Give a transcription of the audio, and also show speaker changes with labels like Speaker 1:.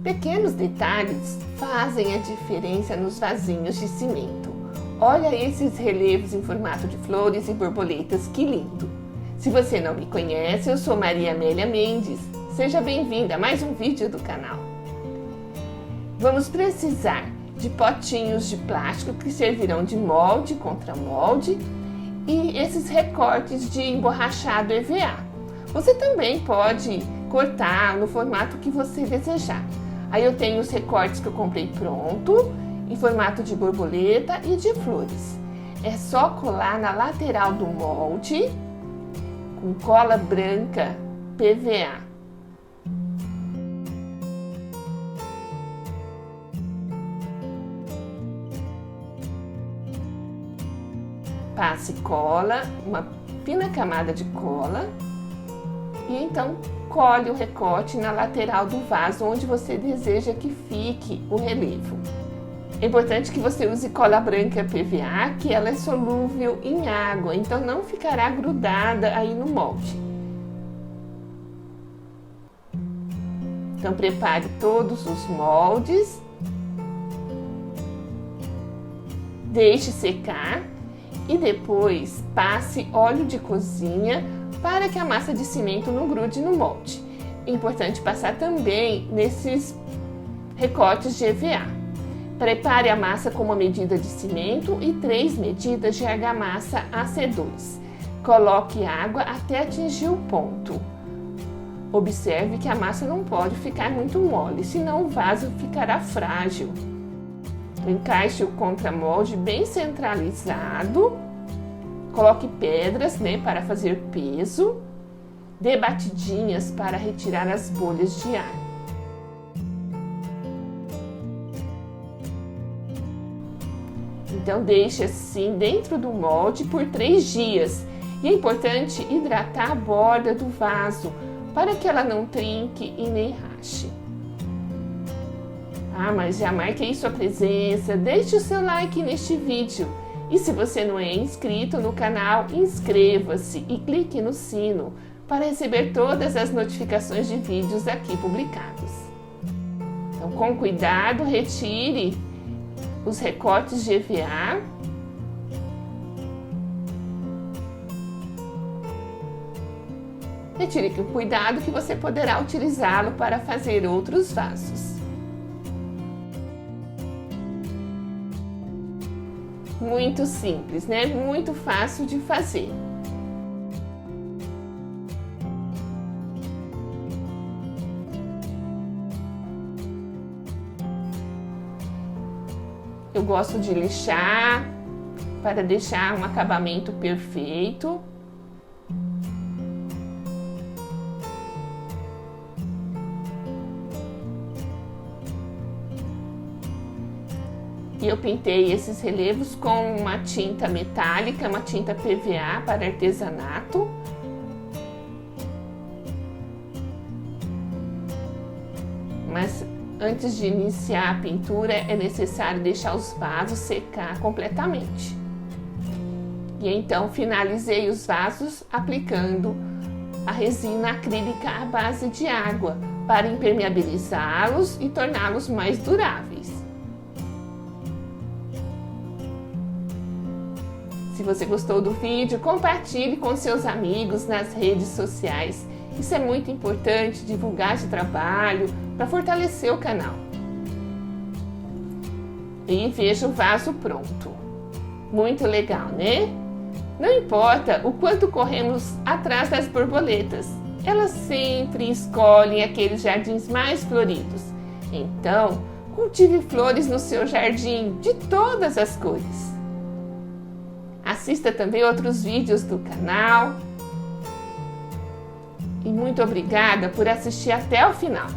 Speaker 1: Pequenos detalhes fazem a diferença nos vasinhos de cimento. Olha esses relevos em formato de flores e borboletas, que lindo! Se você não me conhece, eu sou Maria Amélia Mendes. Seja bem-vinda a mais um vídeo do canal. Vamos precisar de potinhos de plástico que servirão de molde contra molde e esses recortes de emborrachado EVA. Você também pode cortar no formato que você desejar. Aí eu tenho os recortes que eu comprei pronto, em formato de borboleta e de flores. É só colar na lateral do molde com cola branca PVA. Passe cola, uma fina camada de cola e então cole o recorte na lateral do vaso onde você deseja que fique o relevo. É importante que você use cola branca PVA, que ela é solúvel em água, então não ficará grudada aí no molde. Então prepare todos os moldes, deixe secar e depois passe óleo de cozinha para que a massa de cimento não grude no molde. É importante passar também nesses recortes de EVA. Prepare a massa com uma medida de cimento e 3 medidas de argamassa AC2. Coloque água até atingir o ponto. Observe que a massa não pode ficar muito mole, senão o vaso ficará frágil. Encaixe o contramolde bem centralizado. Coloque pedras, para fazer peso. Dê batidinhas para retirar as bolhas de ar. Então deixe assim dentro do molde por 3 dias. E é importante hidratar a borda do vaso para que ela não trinque e nem rache. Mas já marquei sua presença, deixe o seu like neste vídeo. E se você não é inscrito no canal, inscreva-se e clique no sino para receber todas as notificações de vídeos aqui publicados. Então, com cuidado, retire os recortes de EVA. Retire com cuidado que você poderá utilizá-lo para fazer outros vasos. Muito simples, Muito fácil de fazer. Eu gosto de lixar para deixar um acabamento perfeito. E eu pintei esses relevos com uma tinta metálica, uma tinta PVA para artesanato. Mas antes de iniciar a pintura é necessário deixar os vasos secar completamente. E então finalizei os vasos aplicando a resina acrílica à base de água para impermeabilizá-los e torná-los mais duráveis. Se você gostou do vídeo, compartilhe com seus amigos nas redes sociais. Isso é muito importante, divulgar esse trabalho para fortalecer o canal. E veja o vaso pronto. Muito legal, Não importa o quanto corremos atrás das borboletas, elas sempre escolhem aqueles jardins mais floridos. Então, cultive flores no seu jardim de todas as cores. Assista também outros vídeos do canal. E muito obrigada por assistir até o final.